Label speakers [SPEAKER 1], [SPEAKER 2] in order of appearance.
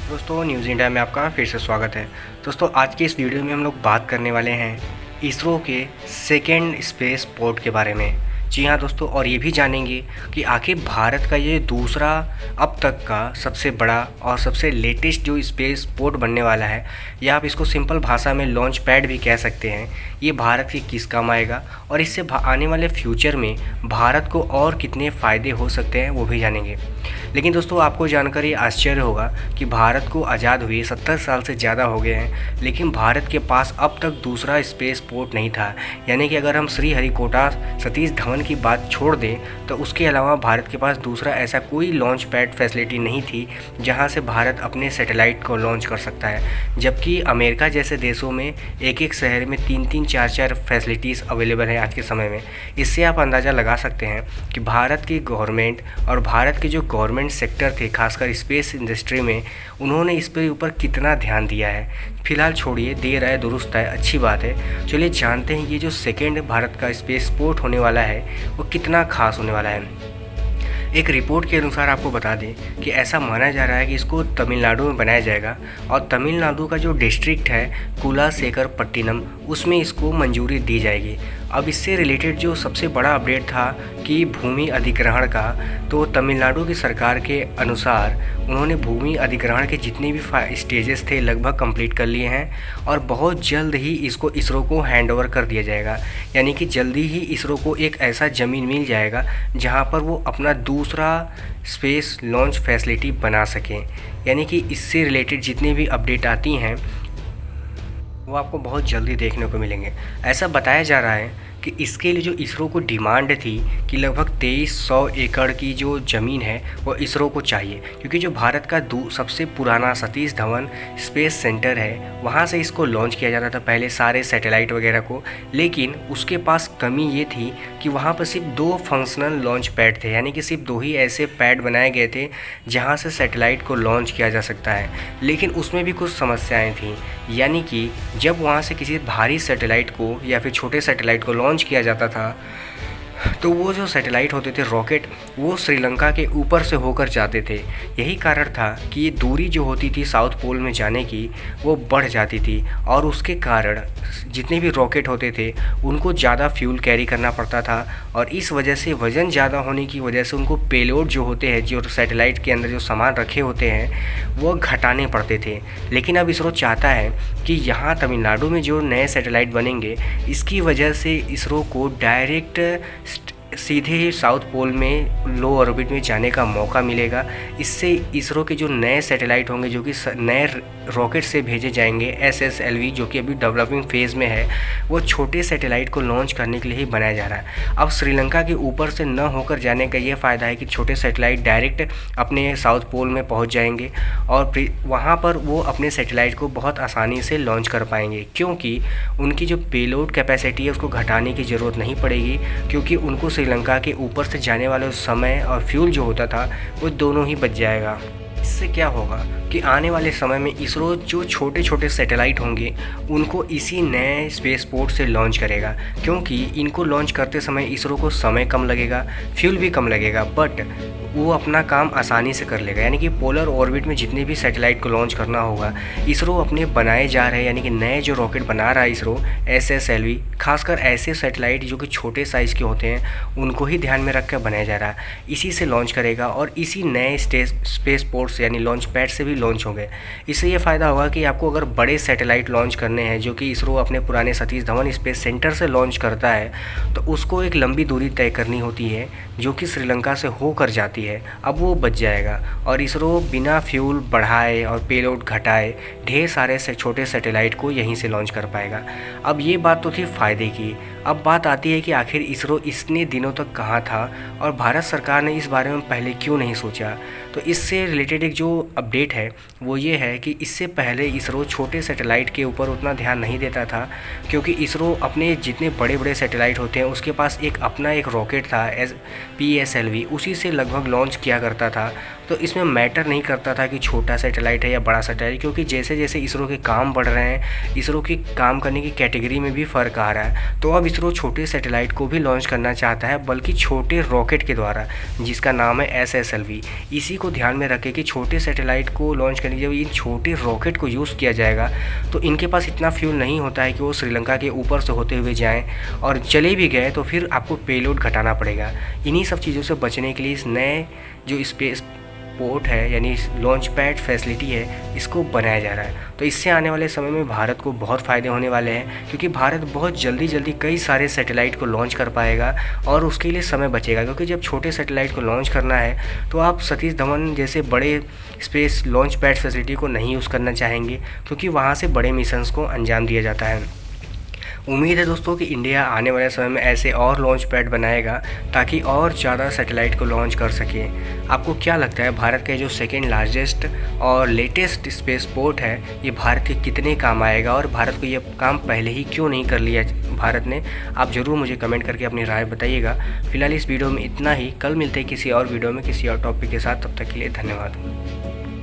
[SPEAKER 1] दोस्तों news India में आपका फिर से स्वागत है। दोस्तों आज की इस वीडियो में हम लोग बात करने वाले हैं इसरो के सेकेंड स्पेस पोर्ट के बारे में। जी हाँ दोस्तों, और ये भी जानेंगे कि आखिर भारत का ये दूसरा अब तक का सबसे बड़ा और सबसे लेटेस्ट जो स्पेस पोर्ट बनने वाला है, या आप इसको सिंपल भाषा में लॉन्च पैड भी कह सकते हैं, ये भारत के किस काम आएगा और इससे आने वाले फ्यूचर में भारत को और कितने फ़ायदे हो सकते हैं वो भी जानेंगे। लेकिन दोस्तों आपको जानकर ये आश्चर्य होगा कि भारत को आज़ाद हुए 70 साल से ज़्यादा हो गए हैं, लेकिन भारत के पास अब तक दूसरा स्पेस पोर्ट नहीं था। यानी कि अगर हम श्रीहरिकोटा सतीश धवन की बात छोड़ दें तो उसके अलावा भारत के पास दूसरा ऐसा कोई लॉन्च पैड फैसिलिटी नहीं थी जहां से भारत अपने सैटेलाइट को लॉन्च कर सकता है। जबकि अमेरिका जैसे देशों में एक एक शहर में 3-3 4-4 फैसिलिटीज़ अवेलेबल हैं आज के समय में। इससे आप अंदाज़ा लगा सकते हैं कि भारत की गवर्नमेंट और भारत के जो गवर्नमेंट सेक्टर थे, खासकर स्पेस इंडस्ट्री में, उन्होंने इस पे ऊपर कितना ध्यान दिया है। फिलहाल छोड़िए, देर है दुरुस्त है, अच्छी बात है। चलिए जानते हैं ये जो सेकेंड भारत का स्पेस पोर्ट होने वाला है वो कितना खास होने वाला है। एक रिपोर्ट के अनुसार आपको बता दें कि ऐसा माना जा रहा है कि इसको तमिलनाडु में बनाया जाएगा और तमिलनाडु का जो डिस्ट्रिक्ट है कुलाशेखरपट्टिनम, उसमें इसको मंजूरी दी जाएगी। अब इससे रिलेटेड जो सबसे बड़ा अपडेट था कि भूमि अधिग्रहण का, तो तमिलनाडु की सरकार के अनुसार उन्होंने भूमि अधिग्रहण के जितने भी स्टेजेस थे लगभग कंप्लीट कर लिए हैं और बहुत जल्द ही इसको इसरो को हैंडओवर कर दिया जाएगा। यानी कि जल्दी ही इसरो को एक ऐसा ज़मीन मिल जाएगा जहां पर वो अपना दूसरा स्पेस लॉन्च फैसिलिटी बना सकें। यानी कि इससे रिलेटेड जितनी भी अपडेट आती हैं वो आपको बहुत जल्दी देखने को मिलेंगे। ऐसा बताया जा रहा है कि इसके लिए जो इसरो को डिमांड थी कि लगभग 2300 एकड़ की जो ज़मीन है वो इसरो को चाहिए, क्योंकि जो भारत का सबसे पुराना सतीश धवन स्पेस सेंटर है वहाँ से इसको लॉन्च किया जाता था पहले सारे सैटेलाइट वगैरह को। लेकिन उसके पास कमी ये थी कि वहाँ पर सिर्फ 2 फंक्शनल लॉन्च पैड थे, यानी कि सिर्फ 2 ही ऐसे पैड बनाए गए थे जहाँ से सैटेलाइट को लॉन्च किया जा सकता है। लेकिन उसमें भी कुछ समस्याएँ थीं, यानी कि जब वहाँ से किसी भारी सैटेलाइट को या फिर छोटे सैटेलाइट को लॉन्च किया जाता था तो वो जो सैटेलाइट होते थे रॉकेट, वो श्रीलंका के ऊपर से होकर जाते थे। यही कारण था कि ये दूरी जो होती थी साउथ पोल में जाने की वो बढ़ जाती थी और उसके कारण जितने भी रॉकेट होते थे उनको ज़्यादा फ्यूल कैरी करना पड़ता था और इस वजह से वज़न ज़्यादा होने की वजह से उनको पेलोड जो होते हैं, जो सैटेलाइट के अंदर जो सामान रखे होते हैं, वो घटाने पड़ते थे। लेकिन अब इसरो चाहता है कि यहाँ तमिलनाडु में जो नए सैटेलाइट बनेंगे इसकी वजह से इसरो को डायरेक्ट सीधे ही साउथ पोल में लो ऑर्बिट में जाने का मौका मिलेगा। इससे इसरो के जो नए सैटेलाइट होंगे जो कि नए रॉकेट से भेजे जाएंगे SSLV, जो कि अभी डेवलपिंग फेज़ में है, वो छोटे सैटेलाइट को लॉन्च करने के लिए ही बनाया जा रहा है। अब श्रीलंका के ऊपर से न होकर जाने का ये फ़ायदा है कि छोटे सैटेलाइट डायरेक्ट अपने साउथ पोल में पहुँच जाएंगे और वहाँ पर वो अपने सैटेलाइट को बहुत आसानी से लॉन्च कर पाएंगे, क्योंकि उनकी जो पेलोड कैपेसिटी है उसको घटाने की ज़रूरत नहीं पड़ेगी, क्योंकि उनको श्रीलंका के ऊपर से जाने वाले समय और फ्यूल जो होता था वो दोनों ही बच जाएगा। इससे क्या होगा कि आने वाले समय में इसरो जो छोटे छोटे सैटेलाइट होंगे उनको इसी नए स्पेस पोर्ट से लॉन्च करेगा, क्योंकि इनको लॉन्च करते समय इसरो को समय कम लगेगा, फ्यूल भी कम लगेगा, बट वो अपना काम आसानी से कर लेगा। यानी कि पोलर ऑर्बिट में जितने भी सैटेलाइट को लॉन्च करना होगा इसरो अपने बनाए जा रहे हैं, यानी कि नए जो रॉकेट बना रहा है इसरो SSLV, खासकर ऐसे सैटेलाइट जो कि छोटे साइज़ के होते हैं उनको ही ध्यान में रख कर बनाया जा रहा है, इसी से लॉन्च करेगा और इसी नए स्पेस पोर्ट से यानी लॉन्च पैड से भी लॉन्च होंगे। इससे ये फ़ायदा होगा कि आपको अगर बड़े सैटेलाइट लॉन्च करने हैं जो कि इसरो अपने पुराने सतीश धवन स्पेस सेंटर से लॉन्च करता है, तो उसको एक लंबी दूरी तय करनी होती है जो कि श्रीलंका से होकर जाती है। अब वो बच जाएगा और इसरो बिना फ्यूल बढ़ाए और पेलोड घटाए ढेर सारे से छोटे सैटेलाइट को यहीं से लॉन्च कर पाएगा। अब ये बात तो थी फ़ायदे की। अब बात आती है कि आखिर इसरो इतने दिनों तक कहाँ था और भारत सरकार ने इस बारे में पहले क्यों नहीं सोचा। तो इससे रिलेटेड एक जो अपडेट है वो ये है कि इससे पहले इसरो छोटे सैटेलाइट के ऊपर उतना ध्यान नहीं देता था, क्योंकि इसरो अपने जितने बड़े बड़े सैटेलाइट होते हैं उसके पास एक अपना एक रॉकेट था PSLV, उसी से लगभग लॉन्च किया करता था। तो इसमें मैटर नहीं करता था कि छोटा सैटेलाइट है या बड़ा सैटेलाइट, क्योंकि जैसे जैसे इसरो के काम बढ़ रहे हैं, इसरो की काम करने की कैटेगरी में भी फ़र्क आ रहा है। तो अब इसरो छोटे सैटेलाइट को भी लॉन्च करना चाहता है, बल्कि छोटे रॉकेट के द्वारा, जिसका नाम है SSLV। इसी को ध्यान में रखें कि छोटे सैटेलाइट को लॉन्च करने के जब इन छोटे रॉकेट को यूज़ किया जाएगा तो इनके पास इतना फ्यूल नहीं होता है कि वो श्रीलंका के ऊपर से होते हुए जाएँ, और चले भी गए तो फिर आपको पेलोड घटाना पड़ेगा। इन्हीं सब चीज़ों से बचने के लिए इस नए जो स्पेस पोर्ट है यानी लॉन्च पैड फैसिलिटी है, इसको बनाया जा रहा है। तो इससे आने वाले समय में भारत को बहुत फ़ायदे होने वाले हैं, क्योंकि भारत बहुत जल्दी कई सारे सैटेलाइट को लॉन्च कर पाएगा और उसके लिए समय बचेगा। क्योंकि जब छोटे सैटेलाइट को लॉन्च करना है तो आप सतीश धवन जैसे बड़े स्पेस लॉन्च पैड फैसिलिटी को नहीं यूज़ करना चाहेंगे, क्योंकि वहाँ से बड़े मिशंस को अंजाम दिया जाता है। उम्मीद है दोस्तों कि इंडिया आने वाले समय में ऐसे और लॉन्च पैड बनाएगा ताकि और ज़्यादा सैटेलाइट को लॉन्च कर सके। आपको क्या लगता है, भारत का जो सेकेंड लार्जेस्ट और लेटेस्ट स्पेस पोर्ट है, ये भारत के कितने काम आएगा, और भारत को ये काम पहले ही क्यों नहीं कर लिया भारत ने? आप ज़रूर मुझे कमेंट करके अपनी राय बताइएगा। फिलहाल इस वीडियो में इतना ही। कल मिलते हैं किसी और वीडियो में किसी और टॉपिक के साथ। तब तक के लिए धन्यवाद।